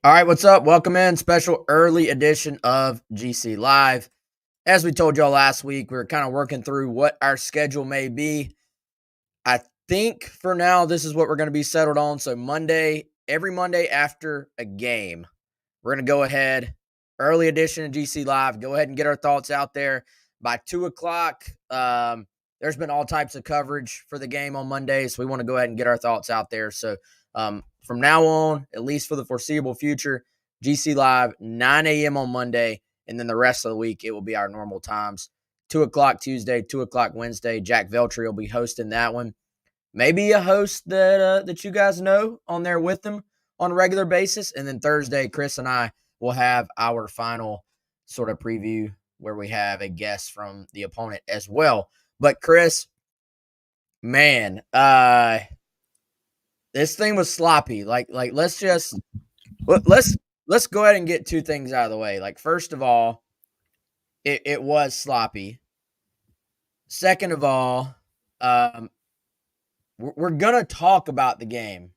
All right, what's up? Welcome in. Special early edition of GC Live. As we told y'all last week, we were kind of working through what our schedule may be. I think for now, this is what we're going to be settled on. So every Monday after a game, we're going to go ahead, early edition of GC Live, go ahead and get our thoughts out there by 2 o'clock. There's been all types of coverage for the game on Monday, so we want to go ahead and get our thoughts out there. So from now on, at least for the foreseeable future, GC Live, 9 a.m. on Monday, and then the rest of the week, it will be our normal times. 2 o'clock Tuesday, 2 o'clock Wednesday. Jack Veltri will be hosting that one. Maybe a host that you guys know on there with them on a regular basis. And then Thursday, Chris and I will have our final sort of preview where we have a guest from the opponent as well. But Chris, man, this thing was sloppy. Let's go ahead and get two things out of the way. Like, first of all, it was sloppy. Second of all, we're gonna talk about the game.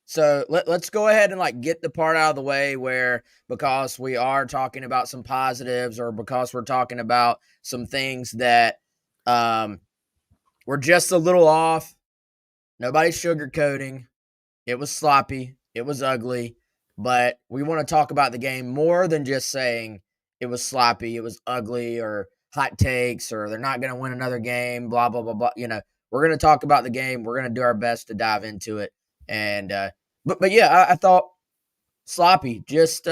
So let's go ahead and get the part out of the way where, because we are talking about some positives or because we're talking about some things that were just a little off. Nobody's sugarcoating. It was sloppy. It was ugly. But we want to talk about the game more than just saying it was sloppy, it was ugly, or hot takes, or they're not going to win another game, blah, blah, blah, blah. We're going to talk about the game. We're going to do our best to dive into it. And, but yeah, I thought sloppy, just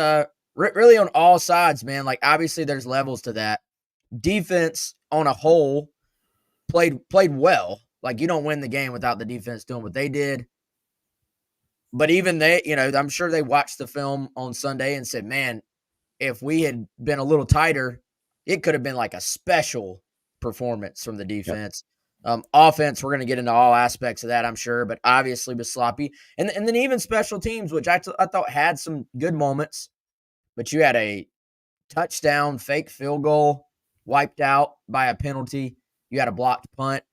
really on all sides, man. Like, obviously there's levels to that. Defense on a whole played well. Like, you don't win the game without the defense doing what they did. But even they, I'm sure they watched the film on Sunday and said, man, if we had been a little tighter, it could have been like a special performance from the defense. Yep. Offense, we're going to get into all aspects of that, I'm sure, but obviously was sloppy. And then even special teams, which I thought had some good moments, but you had a touchdown, fake field goal wiped out by a penalty. You had a blocked punt.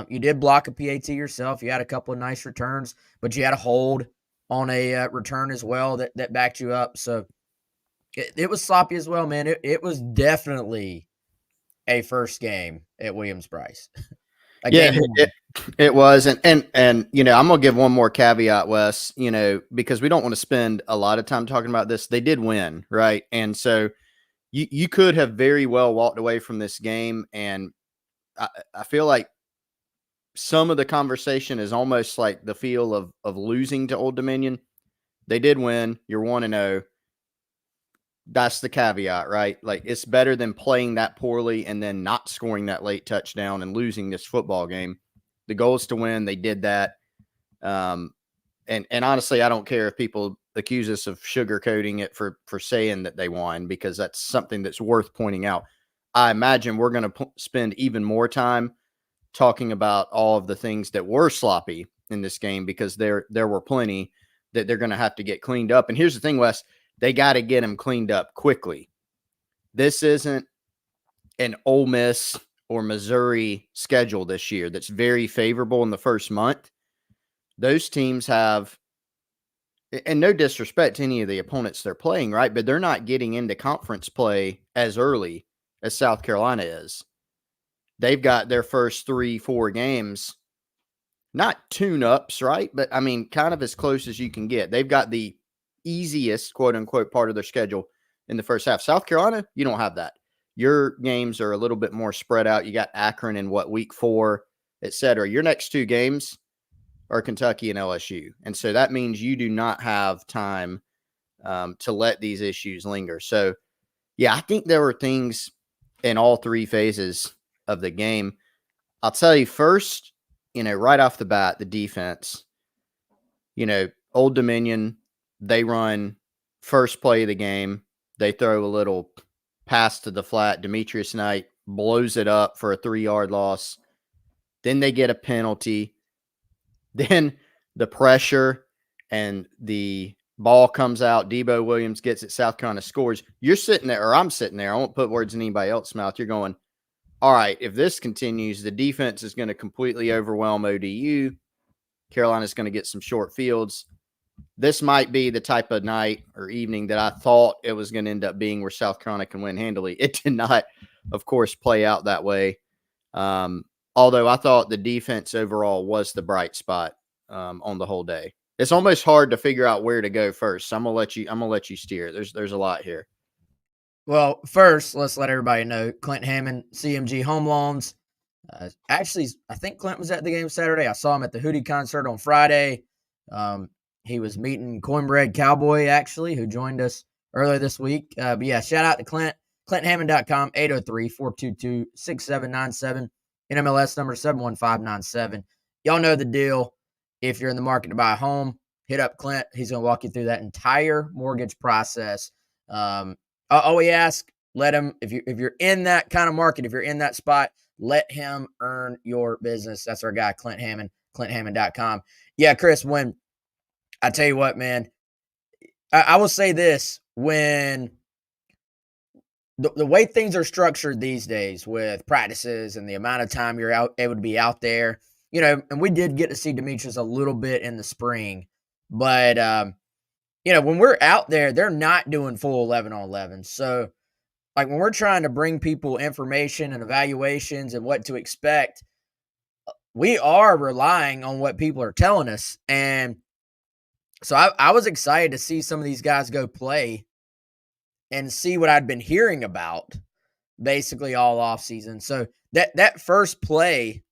You did block a PAT yourself. You had a couple of nice returns, but you had a hold on a return as well that backed you up. So it was sloppy as well, man. It was definitely a first game at Williams-Brice. It was. And I'm going to give one more caveat, Wes, because we don't want to spend a lot of time talking about this. They did win, right? And so you could have very well walked away from this game. And I feel like some of the conversation is almost like the feel of losing to Old Dominion. They did win. You're 1-0. That's the caveat, right? Like, it's better than playing that poorly and then not scoring that late touchdown and losing this football game. The goal is to win. They did that. And honestly, I don't care if people accuse us of sugarcoating it for saying that they won, because that's something that's worth pointing out. I imagine we're going to spend even more time talking about all of the things that were sloppy in this game, because there were plenty that they're going to have to get cleaned up. And here's the thing, Wes, they got to get them cleaned up quickly. This isn't an Ole Miss or Missouri schedule this year that's very favorable in the first month. Those teams have, and no disrespect to any of the opponents they're playing, right? But they're not getting into conference play as early as South Carolina is. They've got their first 3-4 games, not tune-ups, right? But, I mean, kind of as close as you can get. They've got the easiest, quote-unquote, part of their schedule in the first half. South Carolina, you don't have that. Your games are a little bit more spread out. You got Akron in, week 4, et cetera. Your next 2 games are Kentucky and LSU. And so that means you do not have time to let these issues linger. So, yeah, I think there were things in all 3 phases of the game. I'll tell you first, right off the bat, the defense, Old Dominion, they run first play of the game. They throw a little pass to the flat. Demetrius Knight blows it up for a 3-yard loss. Then they get a penalty. Then the pressure and the ball comes out. Debo Williams gets it. South Carolina scores. You're sitting there, or I'm sitting there. I won't put words in anybody else's mouth. You're going, all right, if this continues, the defense is going to completely overwhelm ODU. Carolina's going to get some short fields. this might be the type of night or evening that I thought it was going to end up being, where South Carolina can win handily. It did not, of course, play out that way. Although I thought the defense overall was the bright spot on the whole day. It's almost hard to figure out where to go first. So I'm gonna let you steer. There's a lot here. Well, first, let's let everybody know Clint Hammond, CMG Home Loans. Actually, I think Clint was at the game Saturday. I saw him at the Hootie concert on Friday. He was meeting Cornbread Cowboy, actually, who joined us earlier this week. But yeah, shout out to Clint. ClintHammond.com, 803-422-6797. NMLS number 71597. Y'all know the deal. If you're in the market to buy a home, hit up Clint. He's going to walk you through that entire mortgage process. All we ask, let him, if you're in that kind of market, if you're in that spot, let him earn your business. That's our guy, Clint Hammond, ClintHammond.com. Yeah, Chris, when I tell you what, man, I will say this, when the way things are structured these days with practices and the amount of time you're able to be out there, and we did get to see Demetrius a little bit in the spring, but when we're out there, they're not doing full 11 on 11. So, like, when we're trying to bring people information and evaluations and what to expect, we are relying on what people are telling us. And so I was excited to see some of these guys go play and see what I'd been hearing about basically all off season. So that first play,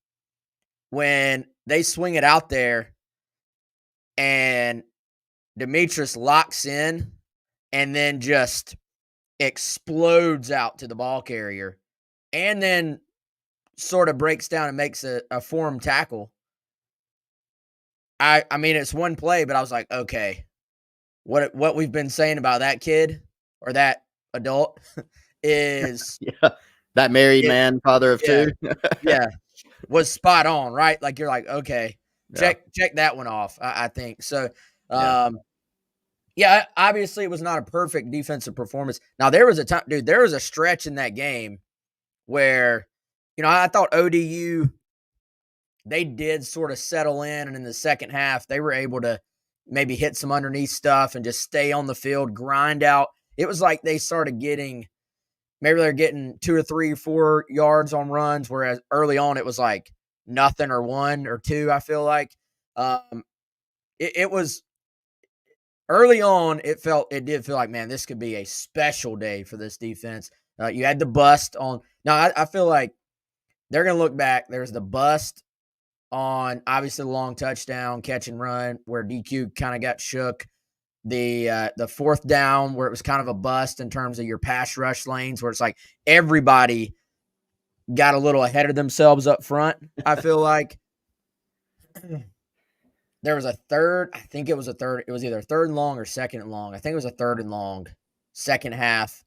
when they swing it out there and Demetrius locks in and then just explodes out to the ball carrier and then sort of breaks down and makes a form tackle. I mean, it's one play, but I was like, okay, what we've been saying about that kid or that adult is Yeah, that married man, father of yeah, two. yeah, was spot on, right? Like, you're like, okay, Yeah, check that one off. I think so. yeah, Yeah, obviously it was not a perfect defensive performance. Now there was a time, dude. There was a stretch in that game where, I thought ODU, they did sort of settle in, and in the second half, they were able to maybe hit some underneath stuff and just stay on the field, grind out. It was like they started getting, maybe they're getting 2 or 3 or 4 yards on runs, whereas early on it was like nothing or 1 or 2. I feel like it was early on. It did feel like, man, this could be a special day for this defense. You had the bust on. Now I feel like they're going to look back. There's the bust on, obviously, the long touchdown catch and run where DQ kind of got shook. The fourth down where it was kind of a bust in terms of your pass rush lanes, where it's like everybody got a little ahead of themselves up front. I feel like there was a third. I think it was a third. It was either third and long or second and long. I think it was a third and long second half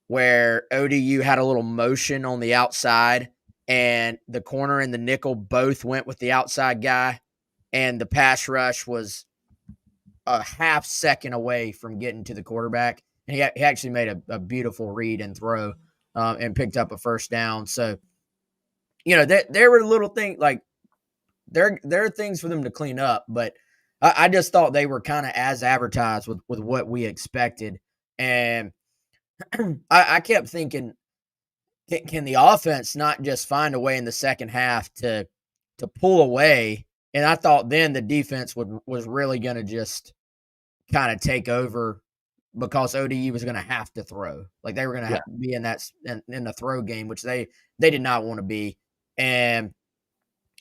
where ODU had a little motion on the outside, and the corner and the nickel both went with the outside guy, and the pass rush was a half second away from getting to the quarterback. And he actually made a beautiful read and throw and picked up a first down. So, there were little things like there are things for them to clean up, but I just thought they were kind of as advertised with what we expected. And I kept thinking, can the offense not just find a way in the second half to pull away? And I thought then the defense was really going to just kind of take over, because ODU was going to have to throw. Like, they were going to yeah. be in the throw game, which they did not want to be. And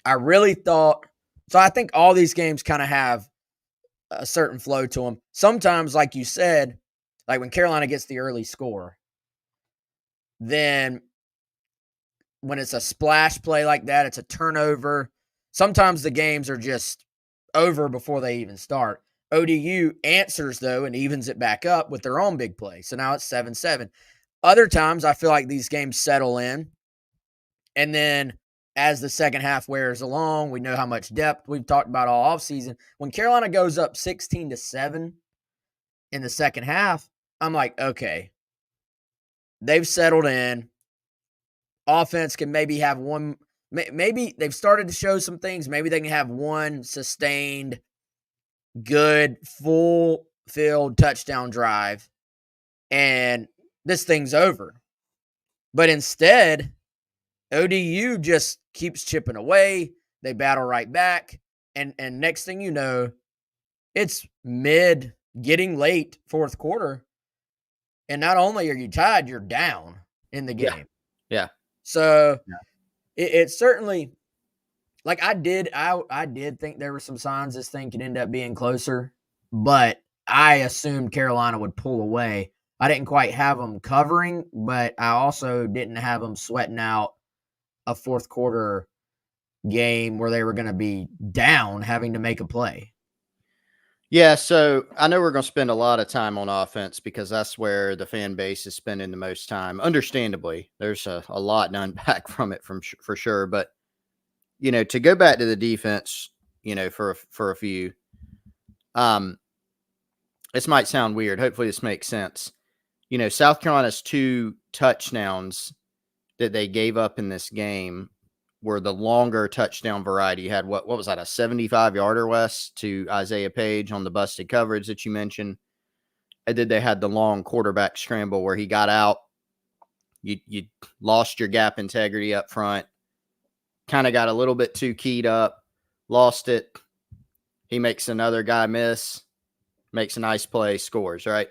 I really thought, so I think all these games kind of have a certain flow to them. Sometimes, like you said, like when Carolina gets the early score, then when it's a splash play like that, it's a turnover. Sometimes the games are just over before they even start. ODU answers, though, and evens it back up with their own big play. So now it's 7-7. Other times, I feel like these games settle in, and then as the second half wears along, we know how much depth we've talked about all offseason. When Carolina goes up 16-7 in the second half, I'm like, okay, they've settled in. Offense can maybe have one. Maybe they've started to show some things. Maybe they can have one sustained good full field touchdown drive, and this thing's over. But instead, ODU just keeps chipping away. They battle right back. And next thing you know, it's getting late fourth quarter. And not only are you tied, you're down in the Yeah. game. Yeah. So Yeah. it's certainly like I did think there were some signs this thing could end up being closer, but I assumed Carolina would pull away. I didn't quite have them covering, but I also didn't have them sweating out a fourth quarter game where they were going to be down having to make a play. Yeah, so I know we're going to spend a lot of time on offense because that's where the fan base is spending the most time. Understandably, there's a lot to unpack from it for sure. But, to go back to the defense, for a few, this might sound weird. Hopefully this makes sense. South Carolina's 2 touchdowns that they gave up in this game were the longer touchdown variety. You had what was that, a 75-yarder, Wes, to Isaiah Page on the busted coverage that you mentioned. And then they had the long quarterback scramble where he got out. You lost your gap integrity up front, kind of got a little bit too keyed up, lost it. He makes another guy miss, makes a nice play, scores, right?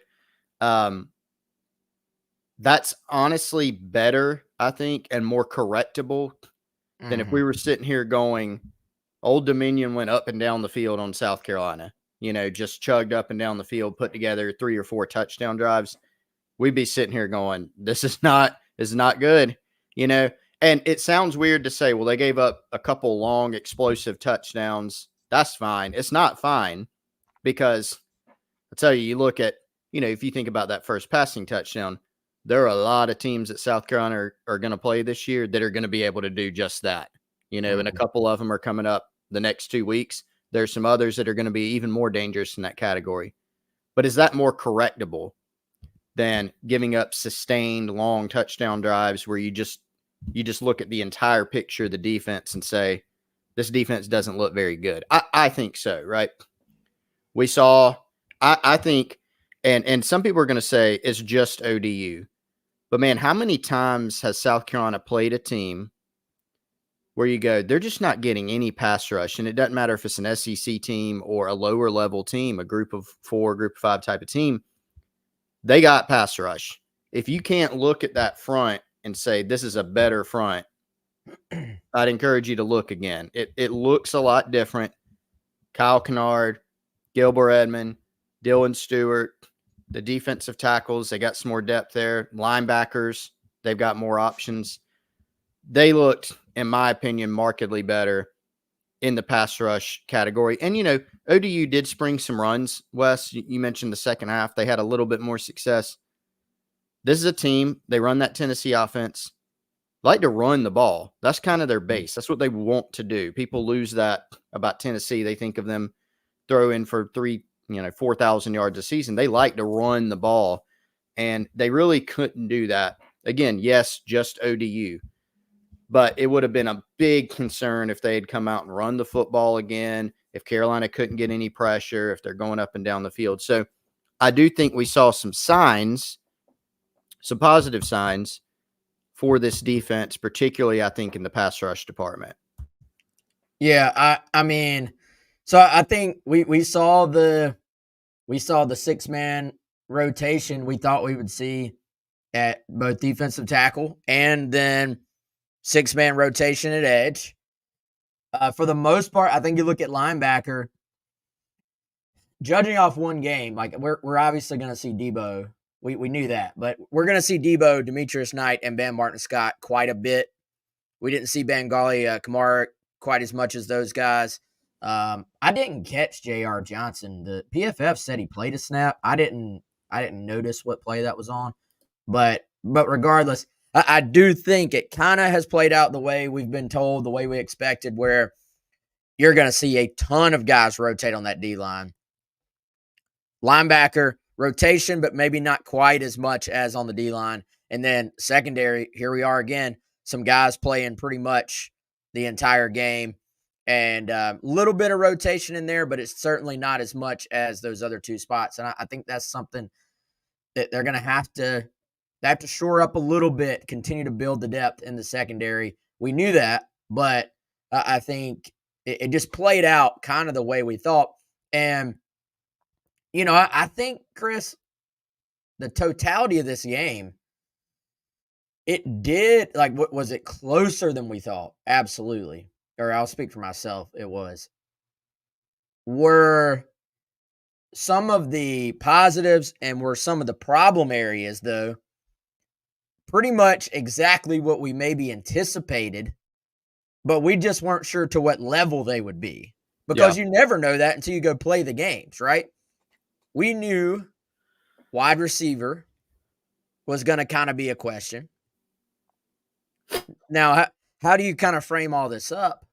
That's honestly better, I think, and more correctable than if we were sitting here going, Old Dominion went up and down the field on South Carolina, just chugged up and down the field, put together 3 or 4 touchdown drives. We'd be sitting here going, this is not good, and it sounds weird to say, well, they gave up a couple long explosive touchdowns. That's fine. It's not fine because I tell you, you look at, if you think about that first passing touchdown, there are a lot of teams that South Carolina are going to play this year that are going to be able to do just that, and a couple of them are coming up the next 2 weeks. There's some others that are going to be even more dangerous in that category. But is that more correctable than giving up sustained long touchdown drives where you just look at the entire picture of the defense and say, this defense doesn't look very good? I think so, right? We saw, I think, and some people are going to say it's just ODU. But, man, how many times has South Carolina played a team where you go, they're just not getting any pass rush? And it doesn't matter if it's an SEC team or a lower-level team, a group of 4, group of 5 type of team. They got pass rush. If you can't look at that front and say, this is a better front, I'd encourage you to look again. It looks a lot different. Kyle Kennard, Gilbert Edmond, Dylan Stewart, the defensive tackles, they got some more depth there. Linebackers, they've got more options. They looked, in my opinion, markedly better in the pass rush category. And, ODU did spring some runs, Wes. You mentioned the second half. They had a little bit more success. This is a team, they run that Tennessee offense, like to run the ball. That's kind of their base. That's what they want to do. People lose that about Tennessee. They think of them throwing for 4,000 yards a season. They like to run the ball, and they really couldn't do that. Again, yes, just ODU, but it would have been a big concern if they had come out and run the football again, if Carolina couldn't get any pressure, if they're going up and down the field. So I do think we saw some signs, some positive signs for this defense, particularly, I think, in the pass rush department. Yeah, I mean, so I think we saw the 6-man rotation we thought we would see at both defensive tackle and then 6-man rotation at edge. For the most part, I think you look at linebacker, judging off one game, like we're obviously going to see Debo. We knew that, but we're going to see Debo, Demetrius Knight, and Ben Martin-Scott quite a bit. We didn't see Bengali Kamara quite as much as those guys. I didn't catch J.R. Johnson. The PFF said he played a snap. I didn't notice what play that was on. But regardless, I do think it kind of has played out the way we've been told, the way we expected, where you're going to see a ton of guys rotate on that D-line. Linebacker rotation, but maybe not quite as much as on the D-line. And then secondary, here we are again, some guys playing pretty much the entire game. and a little bit of rotation in there, but it's certainly not as much as those other two spots. And I think that's something that they're going to have to shore up a little bit, continue to build the depth in the secondary. We knew that, but I think it just played out kind of the way we thought. And, I think, Chris, the totality of this game, it did, like, what was it closer than we thought? Absolutely. Or I'll speak for myself. It was. Were some of the positives and were some of the problem areas, though, pretty much exactly what we maybe anticipated, but we just weren't sure to what level they would be because Yeah. you never know that until you go play the games, right? We knew wide receiver was going to kind of be a question. Now, how do you kind of frame all this up?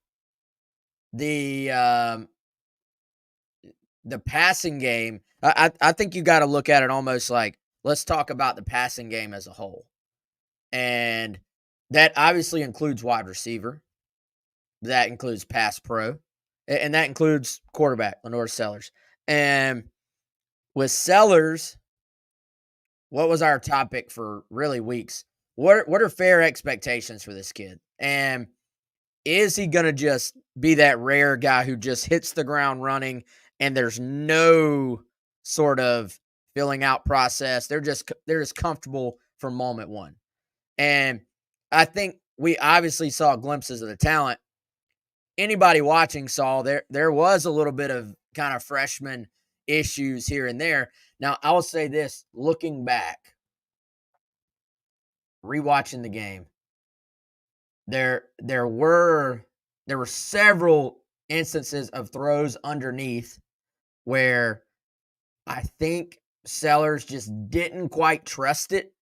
The passing game, I think you got to look at it almost like, let's talk about the passing game as a whole. And that obviously includes wide receiver. That includes pass pro. And that includes quarterback, Lenore Sellers. And with Sellers, what was our topic for really weeks? What are fair expectations for this kid? And is he going to just be that rare guy who just hits the ground running and there's no sort of filling out process? They're just comfortable from moment one. And I think we obviously saw glimpses of the talent. Anybody watching saw there was a little bit of kind of freshman issues here and there. Now, I will say this, looking back, rewatching the game, there were several instances of throws underneath where I think Sellers just didn't quite trust it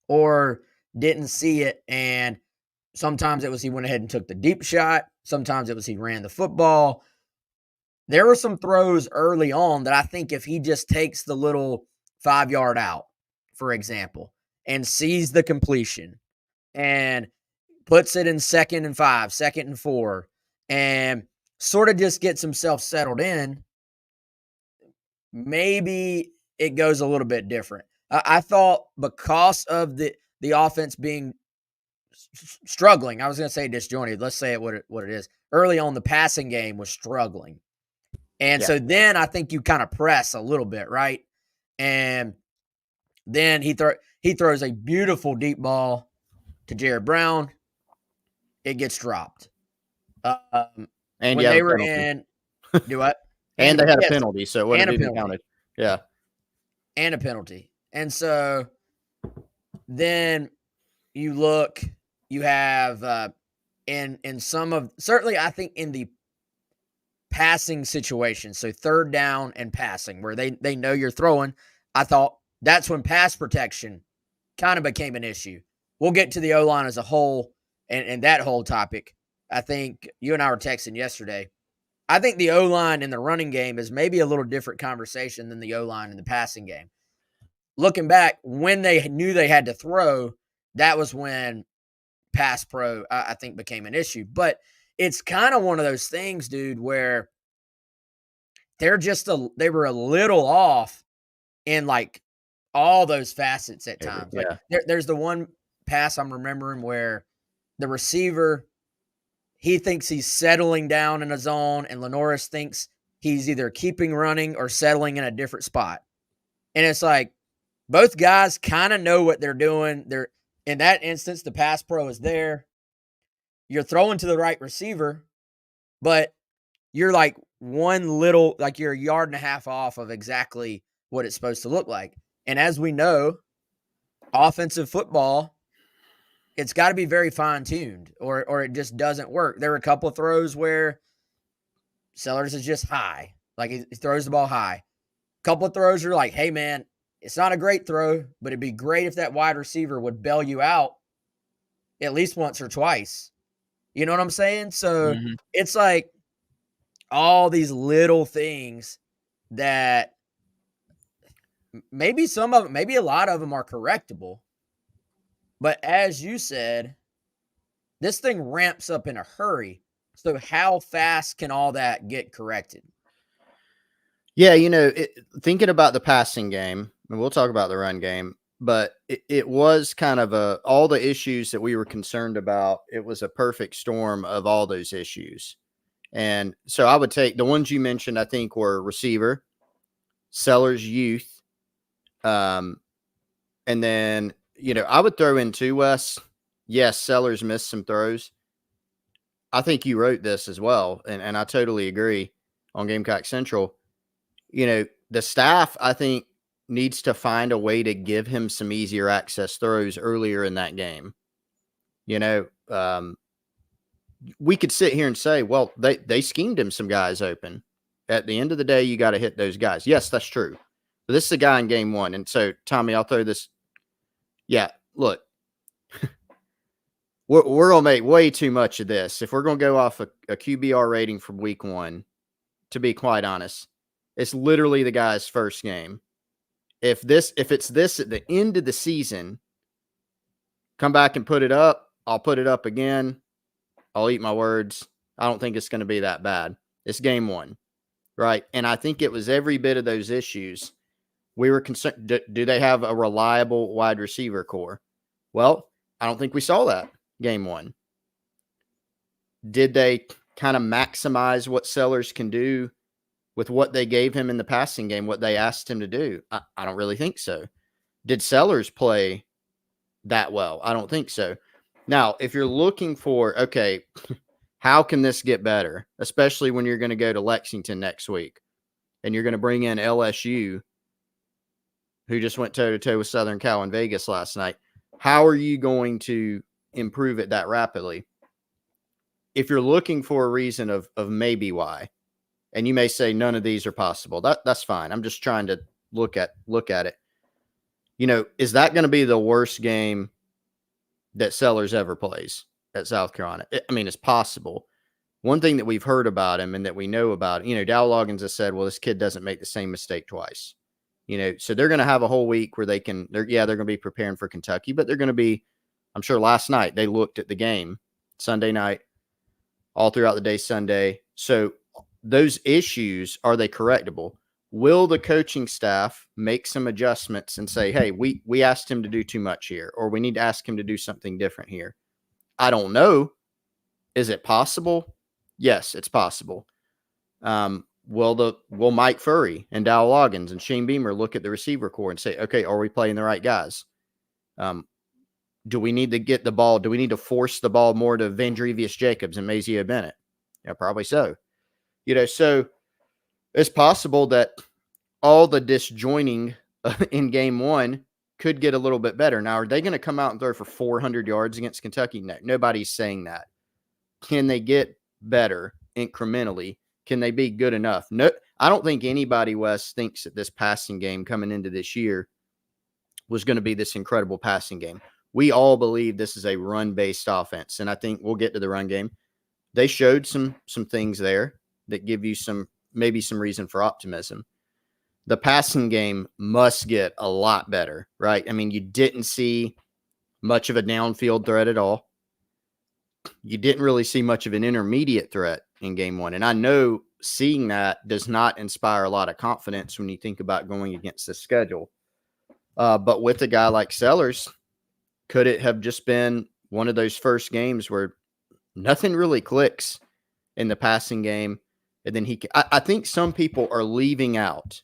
or didn't see it. And sometimes it was he went ahead and took the deep shot. Sometimes it was he ran the football. There were some throws early on that I think if he just takes the little 5-yard out, for example, and sees the completion and puts it in 2nd and 5, 2nd and 4, and sort of just gets himself settled in, maybe it goes a little bit different. I thought because of the offense being struggling, I was going to say disjointed. Let's say it what it is. Early on, the passing game was struggling. And so then I think you kind of press a little bit, right? And then he throws a beautiful deep ball to Jared Brown. It gets dropped. And when they were in, do what? And they had a penalty, so it wouldn't have even counted. Yeah. And a penalty. And so then you look, you have in some of, certainly I think in the passing situation, so 3rd down and passing, where they know you're throwing, I thought that's when pass protection kind of became an issue. We'll get to the O-line as a whole and that whole topic. I think you and I were texting yesterday. I think the O-line in the running game is maybe a little different conversation than the O-line in the passing game. Looking back, when they knew they had to throw, that was when pass pro, I think, became an issue. But it's kind of one of those things, dude, where they were a little off in like all those facets at times. Yeah. Like there's the one pass I'm remembering where the receiver, he thinks he's settling down in a zone, and Lenoris thinks he's either keeping running or settling in a different spot. And it's like both guys kind of know what they're doing. They're in that instance, the pass pro is there. You're throwing to the right receiver, but you're like you're a yard and a half off of exactly what it's supposed to look like. And as we know, offensive football, it's got to be very fine-tuned or it just doesn't work. There were a couple of throws where Sellers is just high. Like he throws the ball high. A couple of throws are like, hey, man, it's not a great throw, but it'd be great if that wide receiver would bail you out at least once or twice. You know what I'm saying? So It's like all these little things that maybe maybe a lot of them are correctable. But as you said, this thing ramps up in a hurry. So how fast can all that get corrected? Yeah, thinking about the passing game, and we'll talk about the run game, but it was kind of all the issues that we were concerned about. It was a perfect storm of all those issues. And so I would take the ones you mentioned, I think were receiver, Sellers youth, and then, I would throw in too, Wes. Yes, Sellers missed some throws. I think you wrote this as well, and I totally agree on Gamecock Central. The staff, I think, needs to find a way to give him some easier access throws earlier in that game. We could sit here and say, well, they schemed him some guys open. At the end of the day, you got to hit those guys. Yes, that's true. But this is a guy in game one. And so, Tommy, I'll throw this. Yeah, look, we're going to make way too much of this. If we're going to go off a QBR rating from week one, to be quite honest, it's literally the guy's first game. If it's this at the end of the season, come back and put it up. I'll put it up again. I'll eat my words. I don't think it's going to be that bad. It's game one, right? And I think it was every bit of those issues. We were concerned, do they have a reliable wide receiver core? Well, I don't think we saw that game one. Did they kind of maximize what Sellers can do with what they gave him in the passing game, what they asked him to do? I don't really think so. Did Sellers play that well? I don't think so. Now, if you're looking for, okay, how can this get better, especially when you're going to go to Lexington next week and you're going to bring in LSU, who just went toe-to-toe with Southern Cal in Vegas last night, how are you going to improve it that rapidly? If you're looking for a reason of maybe why, and you may say none of these are possible, that's fine. I'm just trying to look at it. Is that going to be the worst game that Sellers ever plays at South Carolina? I mean, it's possible. One thing that we've heard about him and that we know about, Dow Loggins has said, well, this kid doesn't make the same mistake twice. So they're going to have a whole week where they're going to be preparing for Kentucky, but they're going to be, I'm sure last night they looked at the game Sunday night, all throughout the day Sunday. So those issues, are they correctable? Will the coaching staff make some adjustments and say, hey, we asked him to do too much here, or we need to ask him to do something different here? I don't know. Is it possible? Yes, it's possible. Will Mike Furry and Dow Loggins and Shane Beamer look at the receiver core and say, okay, are we playing the right guys? Do we need to get the ball? Do we need to force the ball more to Vandrevius Jacobs and Mazio Bennett? Yeah, probably so. So it's possible that all the disjoining in game one could get a little bit better. Now, are they going to come out and throw for 400 yards against Kentucky? No, nobody's saying that. Can they get better incrementally? Can they be good enough? No, I don't think anybody, Wes, thinks that this passing game coming into this year was going to be this incredible passing game. We all believe this is a run-based offense, and I think we'll get to the run game. They showed some things there that give you maybe some reason for optimism. The passing game must get a lot better, right? I mean, you didn't see much of a downfield threat at all. You didn't really see much of an intermediate threat in game one. And I know seeing that does not inspire a lot of confidence when you think about going against the schedule. But with a guy like Sellers, could it have just been one of those first games where nothing really clicks in the passing game? And then I think some people are leaving out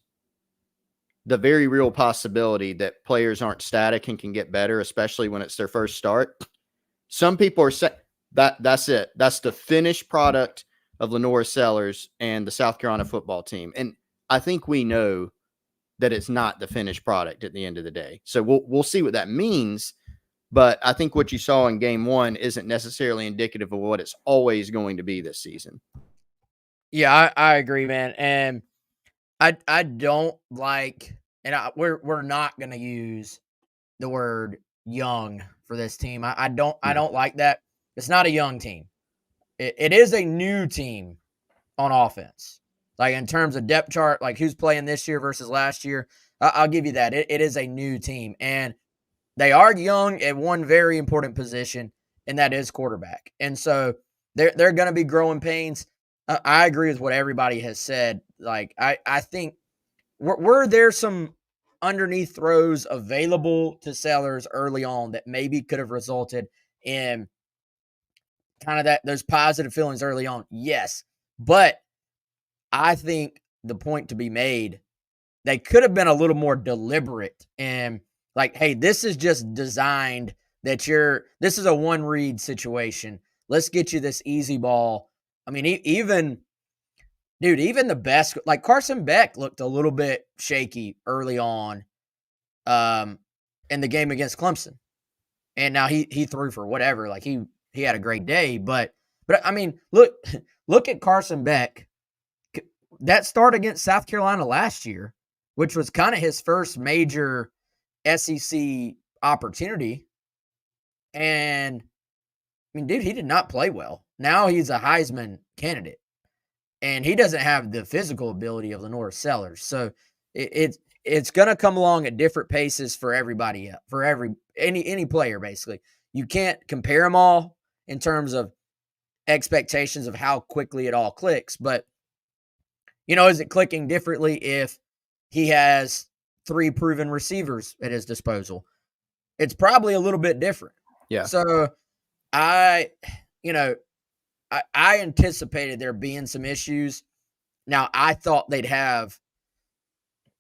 the very real possibility that players aren't static and can get better, especially when it's their first start. Some people are saying that's it. That's the finished product of Lenora Sellers and the South Carolina football team. And I think we know that it's not the finished product at the end of the day. So we'll see what that means. But I think what you saw in game one isn't necessarily indicative of what it's always going to be this season. Yeah, I agree, man. And I don't like, and we're not going to use the word young for this team. I don't like that. It's not a young team. It is a new team on offense. Like in terms of depth chart, like who's playing this year versus last year, I'll give you that. It is a new team, and they are young at one very important position, and that is quarterback. And so they're going to be growing pains. I agree with what everybody has said. Like I think were there some underneath throws available to Sellers early on that maybe could have resulted in kind of those positive feelings early on? Yes, but I think the point to be made, they could have been a little more deliberate and like, hey, this is just designed that this is a one read situation. Let's get you this easy ball. I mean, even dude, even the best, like Carson Beck looked a little bit shaky early on um in the game against Clemson. And now he threw for whatever, like he had a great day, but I mean, look at Carson Beck. That start against South Carolina last year, which was kind of his first major SEC opportunity. And I mean, dude, he did not play well. Now he's a Heisman candidate, and he doesn't have the physical ability of Lenore Sellers. So it's going to come along at different paces for everybody, for any player. Basically, you can't compare them all in terms of expectations of how quickly it all clicks. But is it clicking differently if he has 3 proven receivers at his disposal? It's probably a little bit different. Yeah. So I anticipated there being some issues. Now, I thought they'd have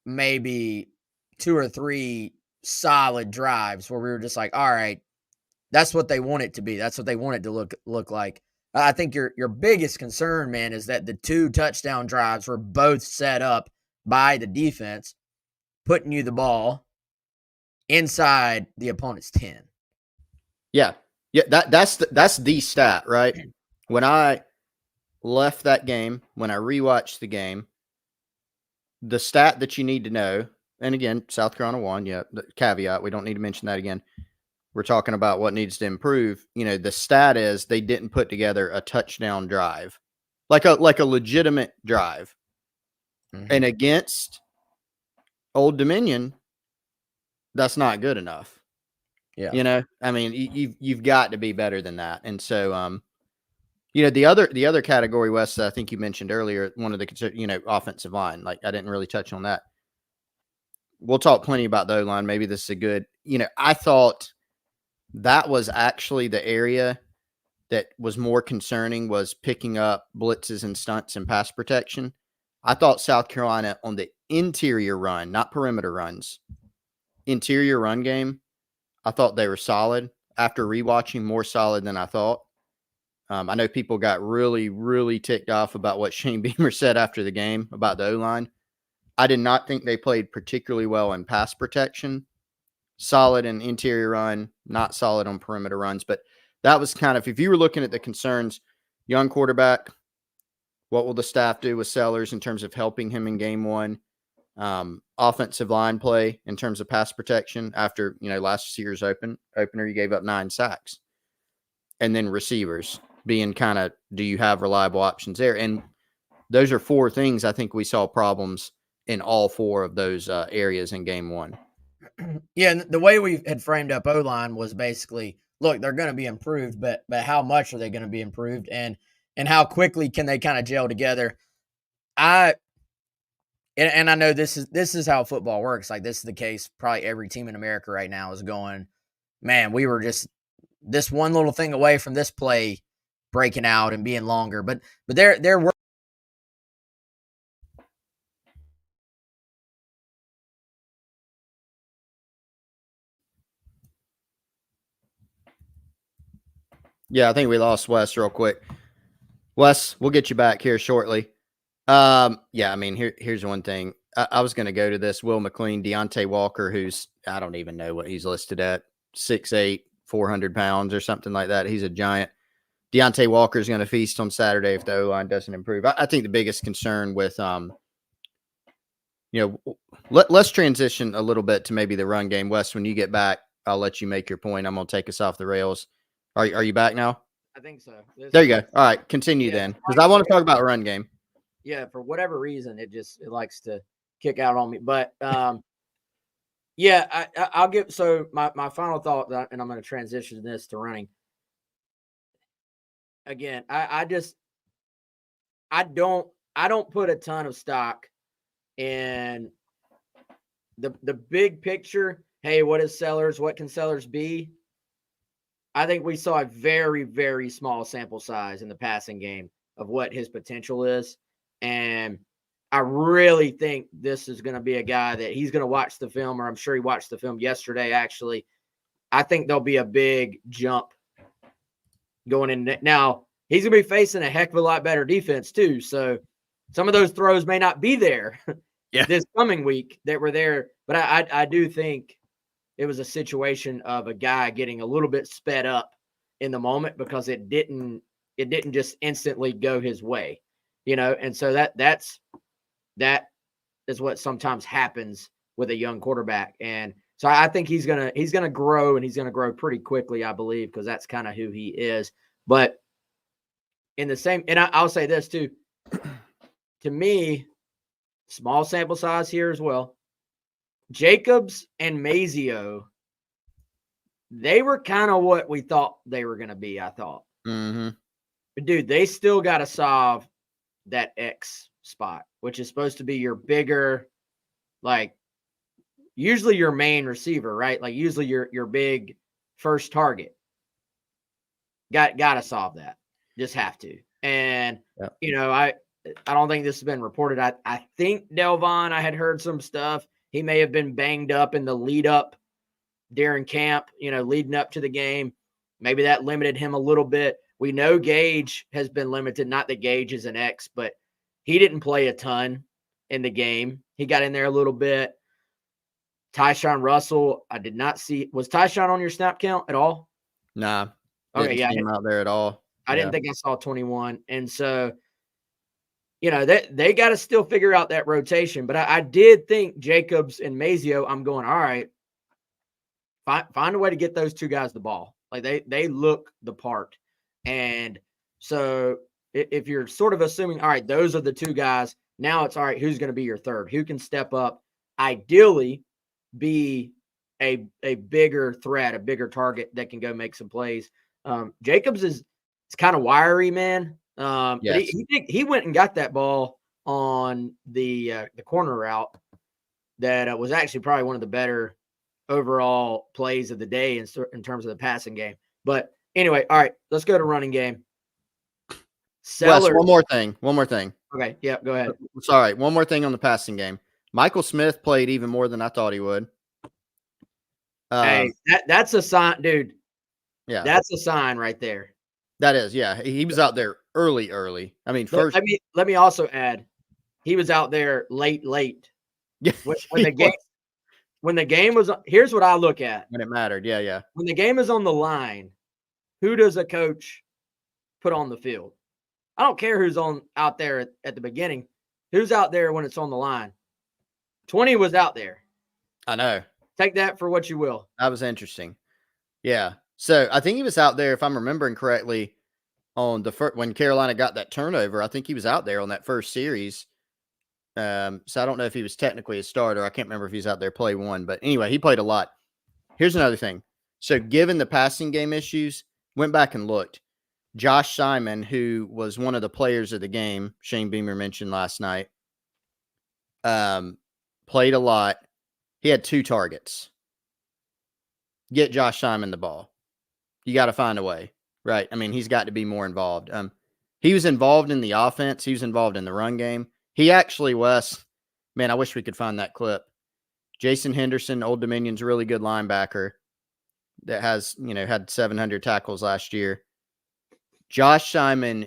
maybe 2 or 3 solid drives where we were just like, all right, that's what they want it to be. That's what they want it to look like. I think your biggest concern, man, is that the 2 touchdown drives were both set up by the defense, putting you the ball inside the opponent's 10. Yeah. Yeah, that's the stat, right? When I left that game, when I rewatched the game, the stat that you need to know, and again, South Carolina won, yeah, the caveat, we don't need to mention that again. We're talking about what needs to improve. The stat is they didn't put together a touchdown drive, like a legitimate drive. Mm-hmm. And against Old Dominion, that's not good enough. Yeah. I mean, you've got to be better than that. And so, the other category, Wes, that I think you mentioned earlier, one of the offensive line. Like, I didn't really touch on that. We'll talk plenty about the O-line. Maybe this is a good. I thought that was actually the area that was more concerning, was picking up blitzes and stunts and pass protection. I thought South Carolina on the interior run, not perimeter runs, interior run game, I thought they were solid. After rewatching, more solid than I thought. I know people got really, really ticked off about what Shane Beamer said after the game about the O-line. I did not think they played particularly well in pass protection. Solid in interior run, not solid on perimeter runs. But that was kind of, if you were looking at the concerns, young quarterback, what will the staff do with Sellers in terms of helping him in game one? Offensive line play in terms of pass protection after, last year's opener, you gave up 9 sacks. And then receivers being kind of, do you have reliable options there? And those are 4 things I think we saw problems in all 4 of those areas in game one. Yeah, and the way we had framed up O-line was basically, look, they're going to be improved, but how much are they going to be improved, and how quickly can they kind of gel together? And I know this is how football works. Like, this is the case. Probably every team in America right now is going, man, we were just this one little thing away from this play breaking out and being longer. But there were. Yeah, I think we lost Wes real quick. Wes, we'll get you back here shortly. Yeah, I mean, here's one thing. I was going to go to this. Will McLean, Deontay Walker, who's, I don't even know what he's listed at, 6'8", 400 pounds or something like that. He's a giant. Deontay Walker is going to feast on Saturday if the O-line doesn't improve. I think the biggest concern with, let's transition a little bit to maybe the run game. Wes, when you get back, I'll let you make your point. I'm going to take us off the rails. Are you back now? I think so. There you go. All right, continue then, because I want to talk about run game. Yeah, for whatever reason, it likes to kick out on me. But yeah, I'll give. So my final thought, and I'm going to transition this to running. again, I don't put a ton of stock in the big picture. Hey, what is Sellers? What can Sellers be? I think we saw a very, very small sample size in the passing game of what his potential is. And I really think this is going to be a guy that he's going to watch the film, or I'm sure he watched the film yesterday, actually. I think there'll be a big jump going in. Now, he's going to be facing a heck of a lot better defense, too. So some of those throws may not be there this coming week that were there. But I do think it was a situation of a guy getting a little bit sped up in the moment because it didn't just instantly go his way, and so that is what sometimes happens with a young quarterback. And so I think he's gonna grow, and he's gonna grow pretty quickly, I believe, because that's kind of who he is. But in the same, and I'll say this too, to me, small sample size here as well, Jacobs and Mazio, they were kind of what we thought they were going to be, I thought. Mm-hmm. But, dude, they still got to solve that X spot, which is supposed to be your bigger, like, usually your main receiver, right? Like, usually your big first target. Got to solve that. Just have to. And, I don't think this has been reported. I think Delvon, I had heard some stuff. He may have been banged up in the lead up during camp, leading up to the game. Maybe that limited him a little bit. We know Gage has been limited. Not that Gage is an X, but he didn't play a ton in the game. He got in there a little bit. Tyshawn Russell, I did not see. Was Tyshawn on your snap count at all? Nah. Okay, didn't see him out there at all. I didn't think I saw 21. And so, they got to still figure out that rotation. But I did think Jacobs and Mazio, I'm going, all right, find a way to get those two guys the ball. Like they look the part. And so if you're sort of assuming, all right, those are the two guys, now it's all right, who's going to be your third? Who can step up, ideally be a bigger threat, a bigger target that can go make some plays. Jacobs is kind of wiry, man. But he went and got that ball on the corner route that was actually probably one of the better overall plays of the day in terms of the passing game. But anyway, all right, let's go to running game. Wes, one more thing. Okay, yeah, go ahead. Sorry, one more thing on the passing game. Michael Smith played even more than I thought he would. Hey, that's a sign, dude. Yeah, that's a sign right there. That is, yeah. He was out there early. I mean, first. Let me also add, he was out there late. Yeah, when the game was. Here's what I look at when it mattered. Yeah. When the game is on the line, who does a coach put on the field? I don't care who's out there at the beginning. Who's out there when it's on the line? 20 was out there. I know. Take that for what you will. That was interesting. Yeah. So I think he was out there, if I'm remembering correctly, on the first, when Carolina got that turnover. I think he was out there on that first series. So I don't know if he was technically a starter. I can't remember if he's out there play one, but anyway, he played a lot. Here's another thing. So given the passing game issues, went back and looked. Josh Simon, who was one of the players of the game, Shane Beamer mentioned last night, played a lot. He had 2 targets. Get Josh Simon the ball. You got to find a way, right? I mean, he's got to be more involved. He was involved in the offense. He was involved in the run game. He actually, Wes, man, I wish we could find that clip. Jason Henderson, Old Dominion's really good linebacker that has, had 700 tackles last year. Josh Simon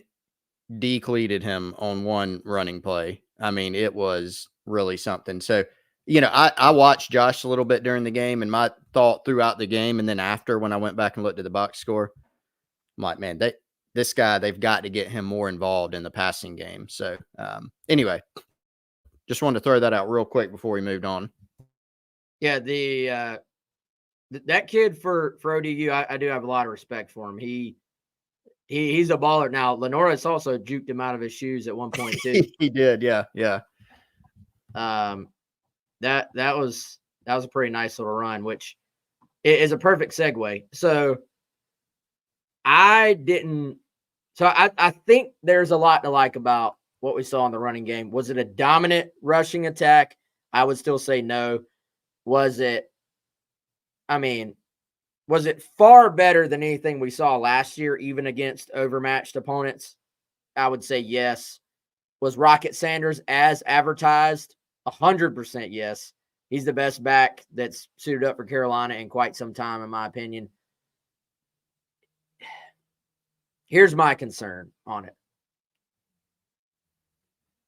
decleated him on one running play. I mean, it was really something. So, I watched Josh a little bit during the game, and my thought throughout the game, and then after when I went back and looked at the box score, I'm like, man, this guy, they've got to get him more involved in the passing game. So anyway, just wanted to throw that out real quick before we moved on. Yeah, that kid for ODU, I do have a lot of respect for him. He's a baller. Now, Lenoris also juked him out of his shoes at one point too. He did, yeah. That was a pretty nice little run, which is a perfect segue. So I didn't So I think there's a lot to like about what we saw in the running game. Was it a dominant rushing attack? I would still say no. Was it, I mean, was it far better than anything we saw last year, even against overmatched opponents? I would say yes. Was Rocket Sanders as advertised? 100% yes. He's the best back that's suited up for Carolina in quite some time, in my opinion. Here's my concern on it.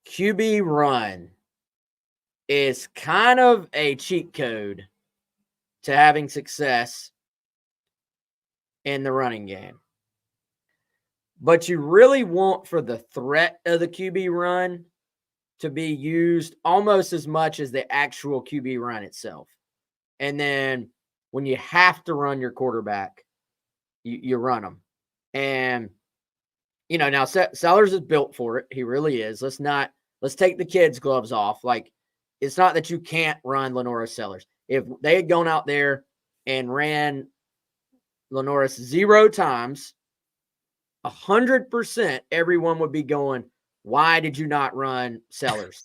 QB run is kind of a cheat code to having success in the running game. But you really want for the threat of the QB run to be used almost as much as the actual QB run itself. And then when you have to run your quarterback, you run them. And, now Sellers is built for it. He really is. Let's take the kids' gloves off. Like, it's not that you can't run Lenora Sellers. If they had gone out there and ran Lenoris 0 times, 100% everyone would be going, why did you not run Sellers?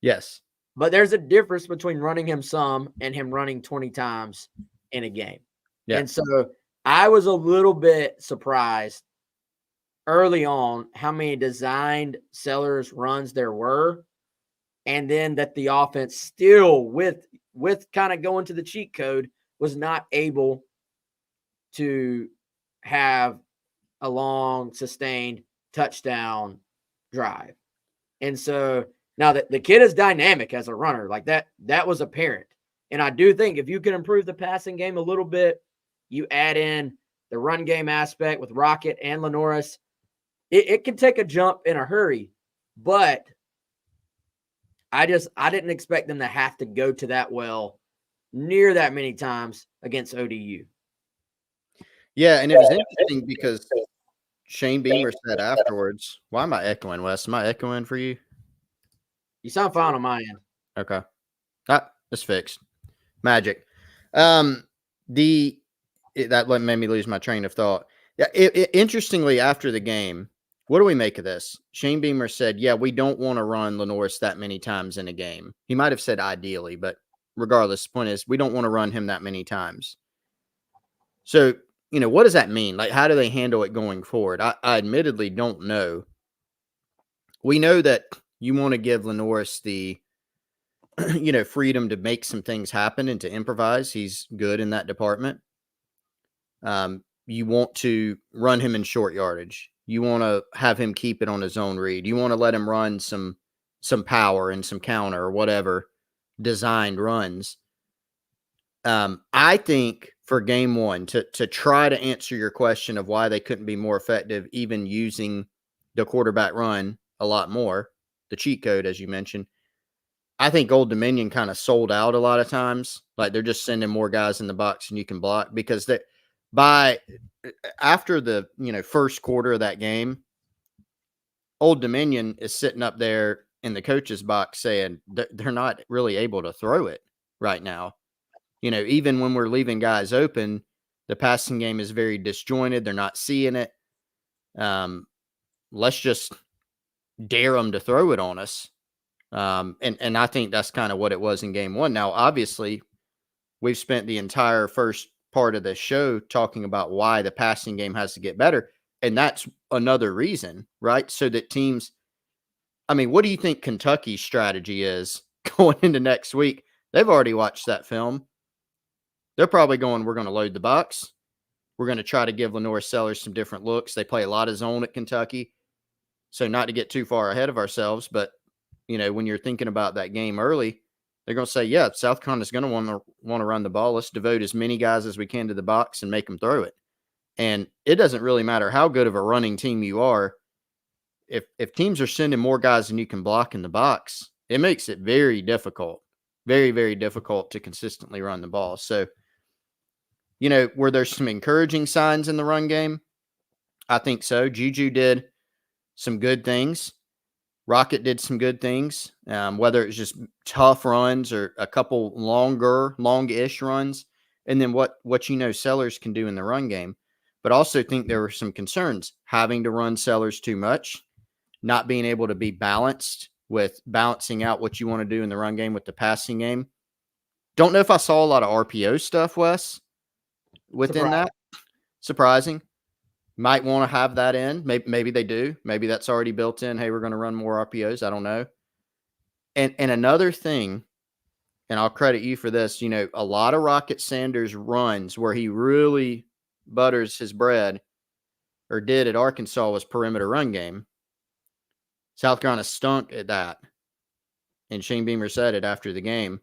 Yes. But there's a difference between running him some and him running 20 times in a game. Yeah. And so I was a little bit surprised early on how many designed Sellers runs there were. And then that the offense still with kind of going to the cheat code was not able to have a long, sustained touchdown drive. And so now that the kid is dynamic as a runner, like that was apparent. And I do think if you can improve the passing game a little bit, you add in the run game aspect with Rocket and Lenoris, it can take a jump in a hurry. But I didn't expect them to have to go to that well near that many times against ODU. Yeah, and it was interesting because Shane Beamer said afterwards, why am I echoing, Wes? Am I echoing for you? You sound fine on my end. Okay. It's fixed. Magic. That made me lose my train of thought. Yeah, interestingly, after the game, what do we make of this? Shane Beamer said, yeah, we don't want to run Lenoris that many times in a game. He might have said ideally, but regardless, the point is we don't want to run him that many times. So, what does that mean? Like, how do they handle it going forward? I admittedly don't know. We know that you want to give Lenoris the, freedom to make some things happen and to improvise. He's good in that department. You want to run him in short yardage. You want to have him keep it on his own read. You want to let him run some power and some counter or whatever designed runs. I think for game one, to try to answer your question of why they couldn't be more effective, even using the quarterback run a lot more, the cheat code, as you mentioned, I think Old Dominion kind of sold out a lot of times. Like they're just sending more guys in the box and you can block because after the first quarter of that game, Old Dominion is sitting up there in the coach's box saying they're not really able to throw it right now. Even when we're leaving guys open, the passing game is very disjointed. They're not seeing it. Let's just dare them to throw it on us. And I think that's kind of what it was in game one. Now, obviously, we've spent the entire first part of the show talking about why the passing game has to get better. And that's another reason, right? So that teams, what do you think Kentucky's strategy is going into next week? They've already watched that film. They're probably going, we're going to load the box. We're going to try to give Lenoris Sellers some different looks. They play a lot of zone at Kentucky. So not to get too far ahead of ourselves, but, when you're thinking about that game early, they're going to say, yeah, South Carolina's going to want to run the ball. Let's devote as many guys as we can to the box and make them throw it. And it doesn't really matter how good of a running team you are. If teams are sending more guys than you can block in the box, it makes it very difficult, very, very difficult to consistently run the ball. So, were there some encouraging signs in the run game? I think so. Juju did some good things. Rocket did some good things, whether it's just tough runs or a couple longish runs. And then what Sellers can do in the run game. but also think there were some concerns having to run Sellers too much, not being able to be balanced with balancing out what you want to do in the run game with the passing game. Don't know if I saw a lot of RPO stuff, Wes, within that. Surprising. Might want to have that in. Maybe they do. Maybe that's already built in. Hey, we're going to run more RPOs. I don't know. And another thing, and I'll credit you for this, a lot of Rocket Sanders runs where he really butters his bread, or did at Arkansas, was perimeter run game. South Carolina stunk at that. And Shane Beamer said it after the game.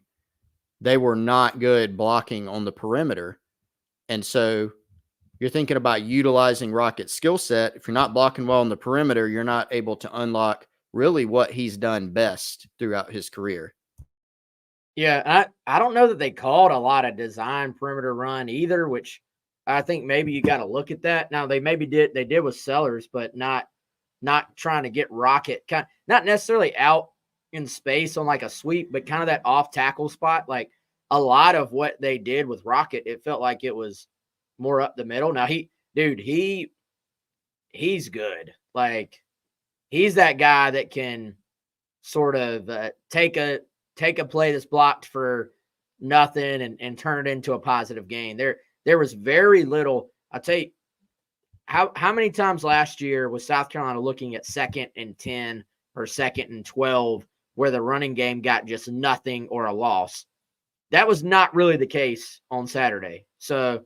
They were not good blocking on the perimeter. And so you're thinking about utilizing Rocket's skill set. If you're not blocking well on the perimeter, you're not able to unlock really what he's done best throughout his career. Yeah, I don't know that they called a lot of design perimeter run either, which I think maybe you got to look at that. Now they did with Sellers, but not trying to get Rocket not necessarily out in space on like a sweep, but kind of that off tackle spot. Like a lot of what they did with Rocket, it felt like it was more up the middle. Now he's good. Like he's that guy that can sort of take a play that's blocked for nothing and turn it into a positive gain. There was very little. I'll tell you, how many times last year was South Carolina looking at 2nd and 10 or 2nd and 12 where the running game got just nothing or a loss? That was not really the case on Saturday. So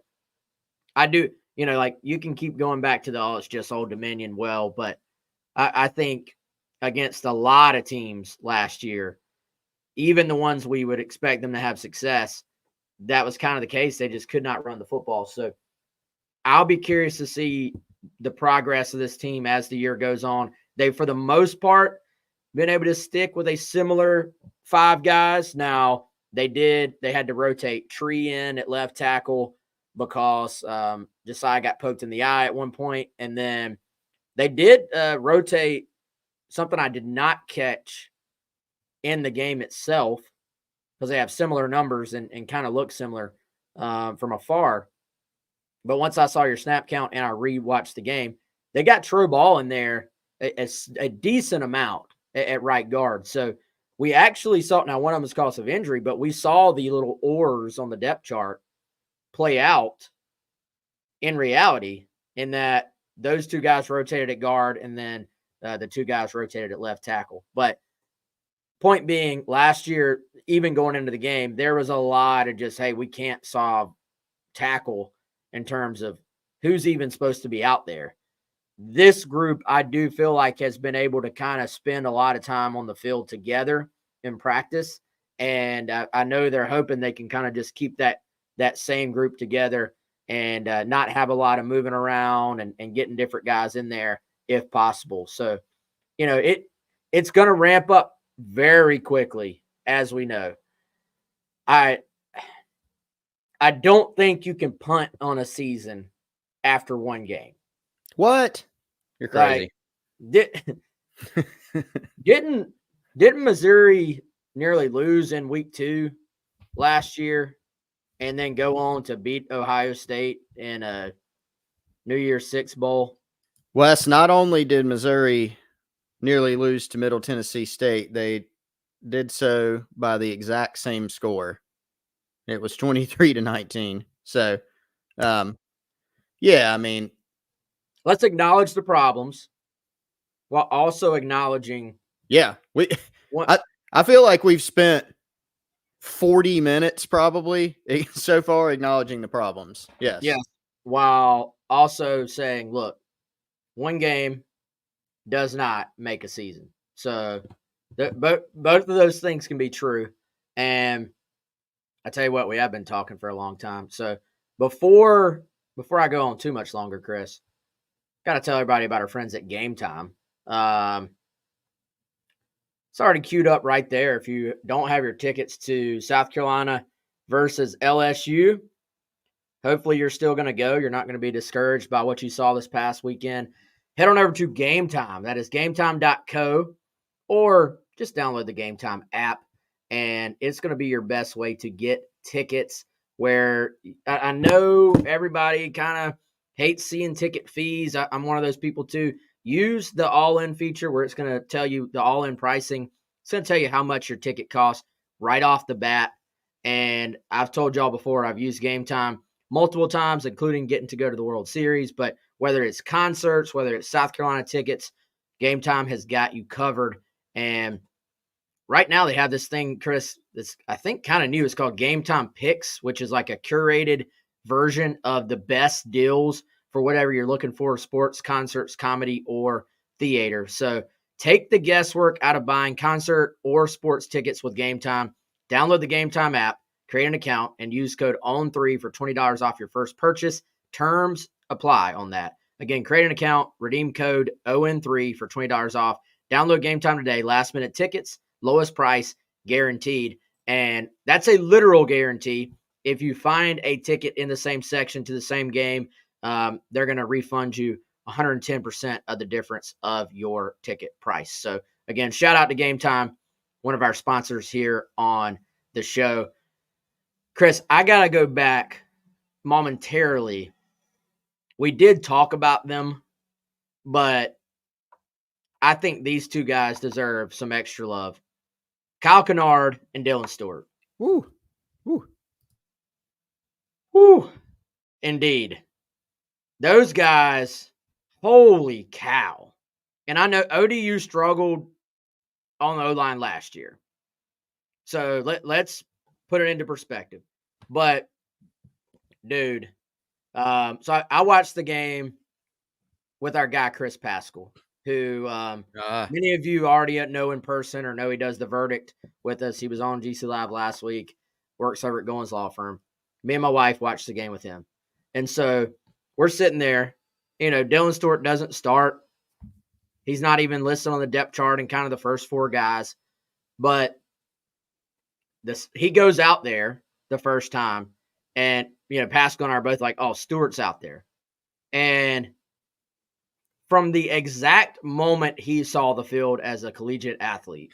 I do, like you can keep going back to it's just Old Dominion. Well, but I think against a lot of teams last year, even the ones we would expect them to have success, that was kind of the case. They just could not run the football. So I'll be curious to see the progress of this team as the year goes on. They, for the most part, been able to stick with a similar 5 guys. Now, they had to rotate Tree in at left tackle because Josiah got poked in the eye at one point. And then they did rotate something I did not catch in the game itself because they have similar numbers and kind of look similar from afar. But once I saw your snap count and I rewatched the game, they got Troy Ball in there a decent amount at right guard. So we actually saw, now one of them is cause of injury, but we saw the little oars on the depth chart play out in reality in that those 2 guys rotated at guard and then the 2 guys rotated at left tackle. But point being, last year, even going into the game, there was a lot of just, hey, we can't solve tackle in terms of who's even supposed to be out there. This group, I do feel like, has been able to kind of spend a lot of time on the field together in practice. And I know they're hoping they can kind of just keep that same group together and not have a lot of moving around and getting different guys in there if possible. So, it's going to ramp up very quickly, as we know. I don't think you can punt on a season after one game. What? You're crazy. Didn't Missouri nearly lose in week 2 last year and then go on to beat Ohio State in a New Year's Six Bowl? Wes, not only did Missouri nearly lose to Middle Tennessee State, they did so by the exact same score. It was 23-19. So, yeah, I mean, let's acknowledge the problems while also acknowledging. Yeah, I feel like we've spent 40 minutes probably so far acknowledging the problems. Yes. Yes. While also saying, look, one game does not make a season. So both of those things can be true. And I tell you what, we have been talking for a long time. So before I go on too much longer, Chris, got to tell everybody about our friends at Game Time. It's already queued up right there. If you don't have your tickets to South Carolina versus LSU, hopefully you're still going to go. You're not going to be discouraged by what you saw this past weekend. Head on over to Game Time. That is gametime.co, or just download the Game Time app, and it's going to be your best way to get tickets. Where I know everybody kind of hate seeing ticket fees. I'm one of those people too. Use the all-in feature where it's going to tell you the all-in pricing. It's going to tell you how much your ticket costs right off the bat. And I've told y'all before, I've used Game Time multiple times, including getting to go to the World Series. But whether it's concerts, whether it's South Carolina tickets, Game Time has got you covered. And right now they have this thing, Chris, that's I think kind of new. It's called Game Time Picks, which is like a curated version of the best deals for whatever you're looking for, sports, concerts, comedy, or theater. So take the guesswork out of buying concert or sports tickets with Game Time. Download the Game Time app, create an account, and use code OWN3 for $20 off your first purchase. Terms apply on that. Again, create an account, redeem code OWN3 for $20 off. Download Game Time today. Last minute tickets, lowest price, guaranteed. And that's a literal guarantee. If you find a ticket in the same section to the same game, they're going to refund you 110% of the difference of your ticket price. So again, shout out to Game Time, one of our sponsors here on the show. Chris, I got to go back momentarily. We did talk about them, but I think these two guys deserve some extra love. Kyle Kennard and Dylan Stewart. Woo. Woo. Woo. Indeed. Those guys, holy cow. And I know ODU struggled on the O-line last year. So let's put it into perspective. But, dude, so I watched the game with our guy, Chris Pascal, who many of you already know in person or know he does the verdict with us. He was on GC Live last week, works over at Goins Law Firm. Me and my wife watched the game with him. And so we're sitting there. You know, Dylan Stewart doesn't start. He's not even listed on the depth chart and kind of the first four guys. But he goes out there the first time. And, you know, Pascal and I are both like, oh, Stewart's out there. And from the exact moment he saw the field as a collegiate athlete,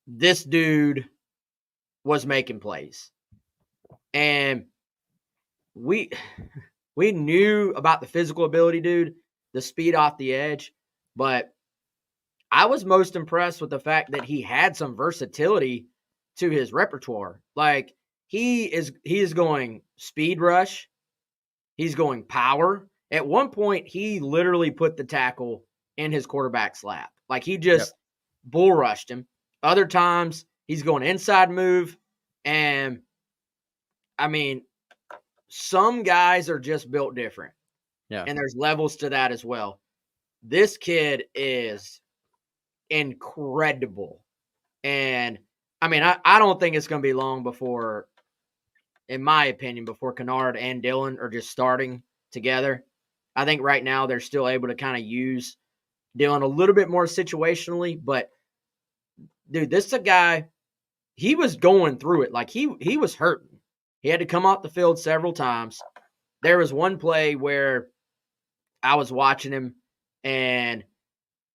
this dude was making plays. And we knew about the physical ability, dude, the speed off the edge, but I was most impressed with the fact that he had some versatility to his repertoire. Like he is going speed rush, he's going power. At one point, he literally put the tackle in his quarterback's lap. Like he just bull rushed him. Other times, he's going inside move. And I mean, some guys are just built different. Yeah. And there's levels to that as well. This kid is incredible. And I mean, I don't think it's going to be long before, in my opinion, before Kennard and Dylan are just starting together. I think right now they're still able to kind of use Dylan a little bit more situationally, but dude, this is a guy, he was going through it. Like he was hurting. He had to come off the field several times. There was one play where I was watching him and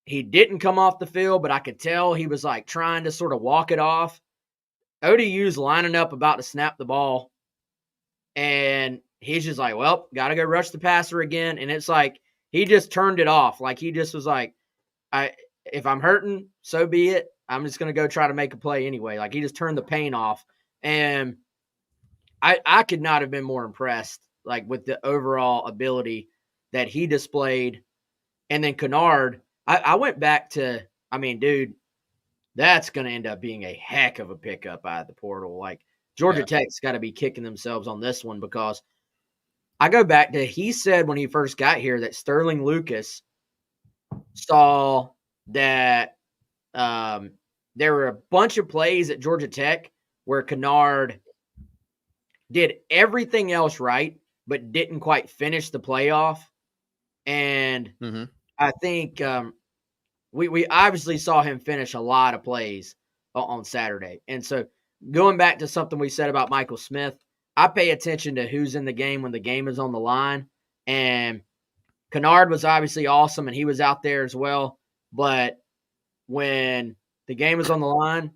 he didn't come off the field, but I could tell he was like trying to sort of walk it off. ODU's lining up about to snap the ball. And he's just like, well, got to go rush the passer again. And it's like, he just turned it off. Like he just was like, if I'm hurting, so be it. I'm just going to go try to make a play anyway. Like he just turned the pain off. And I could not have been more impressed, like with the overall ability that he displayed. And then Kennard, I went back to, I mean, dude, that's going to end up being a heck of a pickup out of the portal. Like Georgia Tech's got to be kicking themselves on this one because I go back to, he said when he first got here that Sterling Lucas saw that there were a bunch of plays at Georgia Tech where Kennard did everything else right, but didn't quite finish the playoff. And I think we obviously saw him finish a lot of plays on Saturday. And so going back to something we said about Michael Smith, I pay attention to who's in the game when the game is on the line. And Kennard was obviously awesome, and he was out there as well. But when the game was on the line,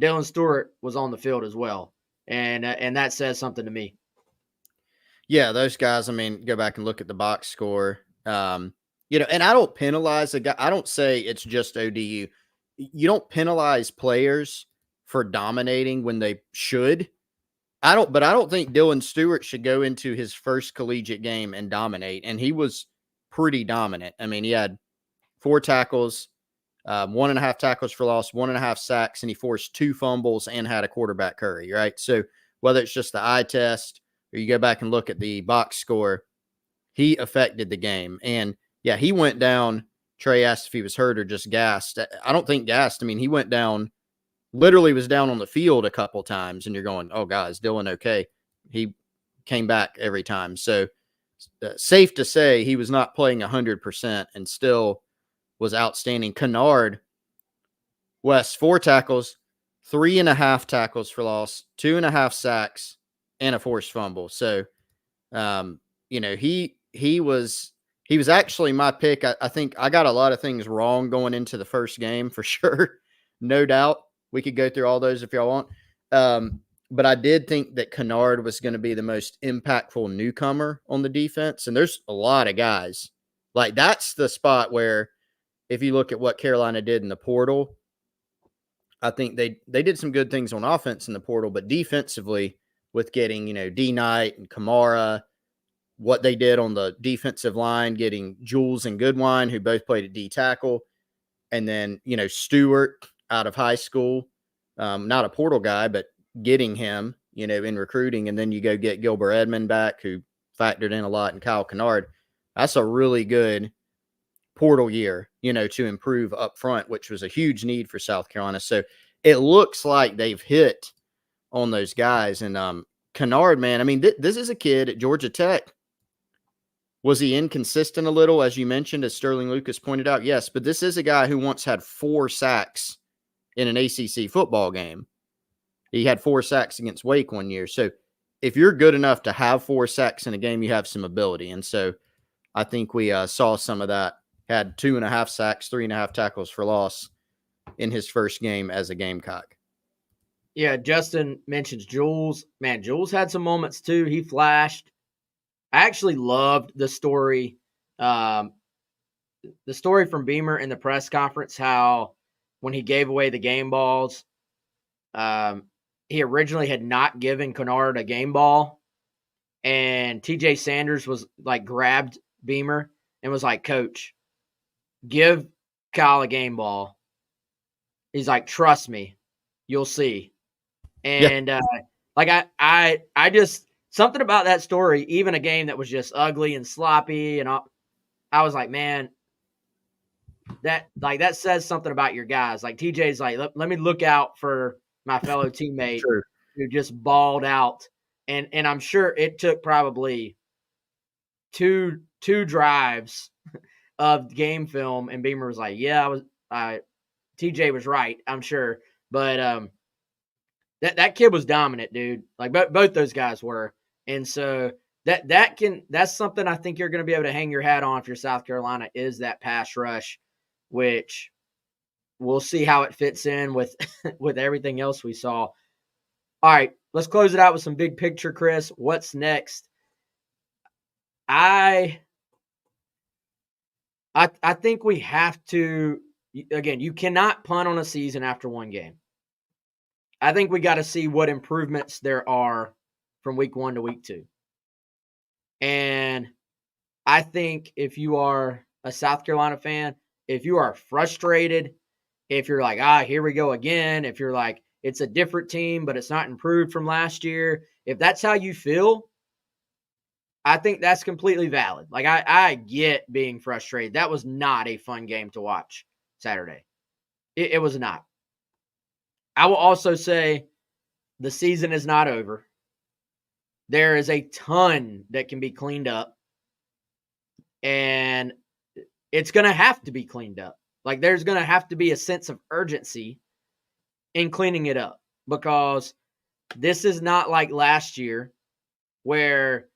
Dylan Stewart was on the field as well. And that says something to me. Yeah, those guys, I mean, go back and look at the box score. And I don't penalize a guy. I don't say it's just ODU. You don't penalize players for dominating when they should. But I don't think Dylan Stewart should go into his first collegiate game and dominate. And he was pretty dominant. I mean, he had 4 tackles, 1.5 tackles for loss, 1.5 sacks, and he forced 2 fumbles and had a quarterback hurry, right? So whether it's just the eye test or you go back and look at the box score, he affected the game. And yeah, he went down. Trey asked if he was hurt or just gassed. I don't think gassed. I mean, he went down, literally was down on the field a couple times, and you're going, oh, God, is Dylan okay? He came back every time. So safe to say he was not playing 100% and still was outstanding. Kennard, Wes, 4 tackles, 3.5 tackles for loss, 2.5 sacks, and a forced fumble. So, he was actually my pick. I think I got a lot of things wrong going into the first game for sure. No doubt. We could go through all those if y'all want. But I did think that Kennard was going to be the most impactful newcomer on the defense. And there's a lot of guys. Like, that's the spot where, if you look at what Carolina did in the portal, I think they did some good things on offense in the portal, but defensively with getting, D Knight and Kamara, what they did on the defensive line, getting Jules and Goodwine, who both played at D tackle, and then, Stewart out of high school, not a portal guy, but getting him, in recruiting. And then you go get Gilbert Edmond back, who factored in a lot, and Kyle Kennard. That's a really good portal year, to improve up front, which was a huge need for South Carolina. So it looks like they've hit on those guys. And Kennard, man, I mean, this is a kid at Georgia Tech. Was he inconsistent a little, as you mentioned, as Sterling Lucas pointed out? Yes, but this is a guy who once had 4 sacks in an ACC football game. He had 4 sacks against Wake one year. So if you're good enough to have 4 sacks in a game, you have some ability. And so I think we saw some of that. Had 2.5 sacks, 3.5 tackles for loss in his first game as a Gamecock. Yeah, Justin mentions Jules. Man, Jules had some moments too. He flashed. I actually loved the story. The story from Beamer in the press conference, how when he gave away the game balls, he originally had not given Kennard a game ball. And TJ Sanders was like, grabbed Beamer and was like, Coach, give Kyle a game ball. He's like, trust me, you'll see. And I just, something about that story, even a game that was just ugly and sloppy, and I was like, man, that says something about your guys. Like, TJ's like, let me look out for my fellow teammate who just balled out. And I'm sure it took probably two drives of game film, and Beamer was like, yeah, TJ was right, I'm sure. But that kid was dominant, dude. Like, both those guys were. And so that's something I think you're going to be able to hang your hat on if you're South Carolina, is that pass rush, which we'll see how it fits in with with everything else we saw. All right, let's close it out with some big picture, Chris. What's next? I think we have to, again, you cannot punt on a season after one game. I think we got to see what improvements there are from week 1 to week 2. And I think if you are a South Carolina fan, if you are frustrated, if you're like, here we go again, if you're like, it's a different team, but it's not improved from last year, if that's how you feel, I think that's completely valid. Like, I get being frustrated. That was not a fun game to watch Saturday. It was not. I will also say the season is not over. There is a ton that can be cleaned up, and it's going to have to be cleaned up. Like, there's going to have to be a sense of urgency in cleaning it up, because this is not like last year where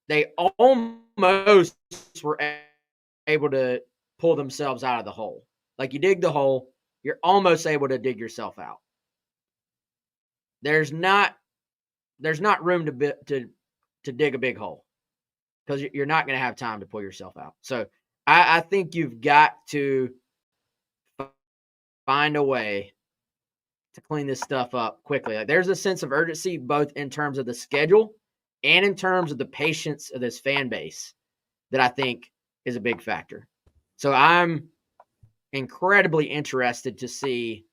they almost were able to pull themselves out of the hole. Like, you dig the hole, you're almost able to dig yourself out. There's not room to dig a big hole. because you're not going to have time to pull yourself out. So I think you've got to find a way to clean this stuff up quickly. Like, there's a sense of urgency both in terms of the schedule and in terms of the patience of this fan base that I think is a big factor. So I'm incredibly interested to see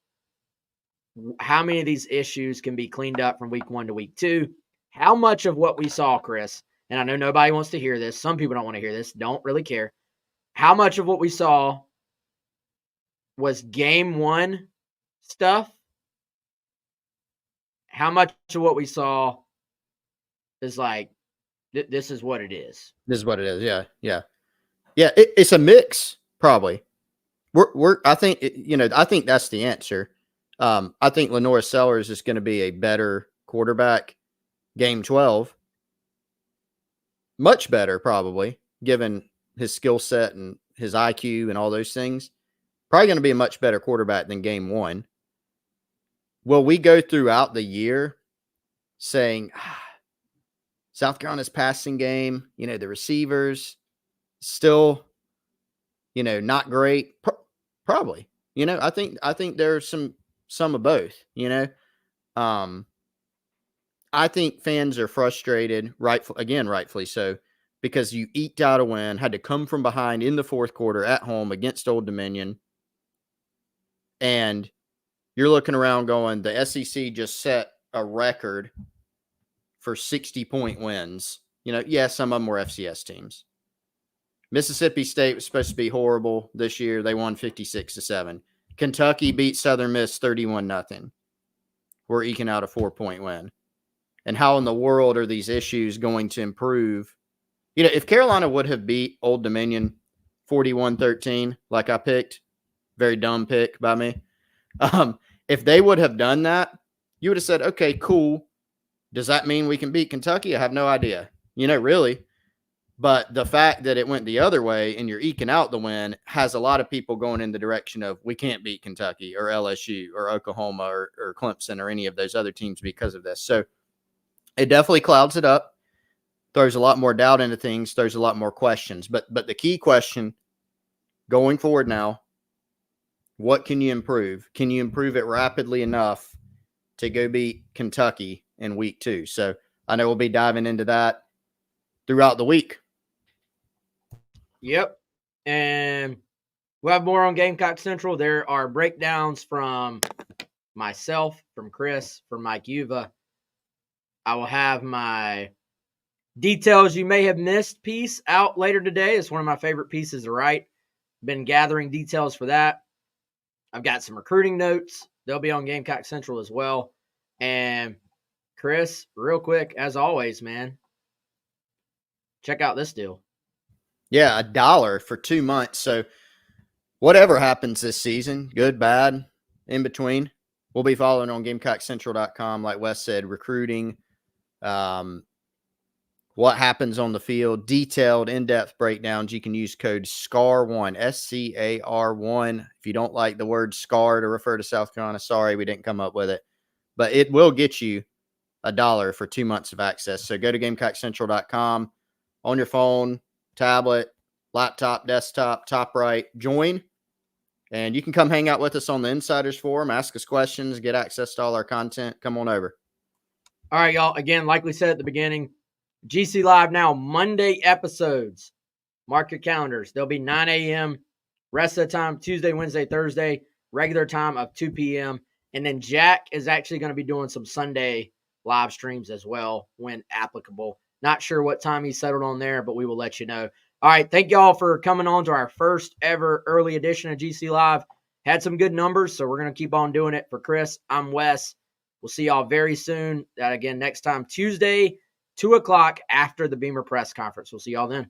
how many of these issues can be cleaned up from week 1 to week 2. How much of what we saw, Chris, and I know nobody wants to hear this. Some people don't want to hear this, don't really care. How much of what we saw was game 1 stuff? How much of what we saw is like, this is what it is? This is what it is. Yeah. Yeah. Yeah. It's a mix, probably. I think, I think that's the answer. I think Lenore Sellers is going to be a better quarterback game 12. Much better, probably, given his skill set and his IQ and all those things. Probably going to be a much better quarterback than game 1. Will we go throughout the year saying, South Carolina's passing game, the receivers still, not great? Probably. I think there's some of both, I think fans are frustrated, rightfully so, because you eked out a win, had to come from behind in the fourth quarter at home against Old Dominion, and you're looking around going, the SEC just set a record for 60-point wins. Some of them were FCS teams. Mississippi State was supposed to be horrible this year. They won 56-7. Kentucky beat Southern Miss 31-0. We're eking out a 4-point win. And how in the world are these issues going to improve? If Carolina would have beat Old Dominion 41-13, like I picked, very dumb pick by me. If they would have done that, you would have said, okay, cool. Does that mean we can beat Kentucky? I have no idea, really. But the fact that it went the other way and you're eking out the win has a lot of people going in the direction of, we can't beat Kentucky or LSU or Oklahoma or Clemson or any of those other teams because of this. So it definitely clouds it up, throws a lot more doubt into things, throws a lot more questions. But the key question going forward now, what can you improve? Can you improve it rapidly enough to go beat Kentucky in week 2? So I know we'll be diving into that throughout the week. Yep. And we'll have more on Gamecock Central. There are breakdowns from myself, from Chris, from Mike Yuva. I will have my details you may have missed piece out later today. It's one of my favorite pieces to write. Been gathering details for that. I've got some recruiting notes. They'll be on Gamecock Central as well. And Chris, real quick, as always, man, check out this deal. Yeah, $1 for 2 months. So whatever happens this season, good, bad, in between, we'll be following on GamecockCentral.com, like Wes said, recruiting, what happens on the field, detailed, in-depth breakdowns. You can use code SCAR1, SCAR1. If you don't like the word SCAR to refer to South Carolina, sorry, we didn't come up with it. But it will get you $1 for 2 months of access. So go to GamecockCentral.com on your phone, tablet, laptop, desktop, top right, join. And you can come hang out with us on the Insiders Forum, ask us questions, get access to all our content. Come on over. All right, y'all. Again, like we said at the beginning, GC Live now, Monday episodes. Mark your calendars. They'll be 9 a.m. Rest of the time, Tuesday, Wednesday, Thursday, regular time of 2 p.m. And then Jack is actually going to be doing some Sunday live streams as well when applicable. Not sure what time he settled on there, but we will let you know. All right, thank y'all for coming on to our first ever early edition of GC Live. Had some good numbers, so we're going to keep on doing it. For Chris, I'm Wes. We'll see y'all very soon. Again, next time, Tuesday, 2 o'clock after the Beamer press conference. We'll see y'all then.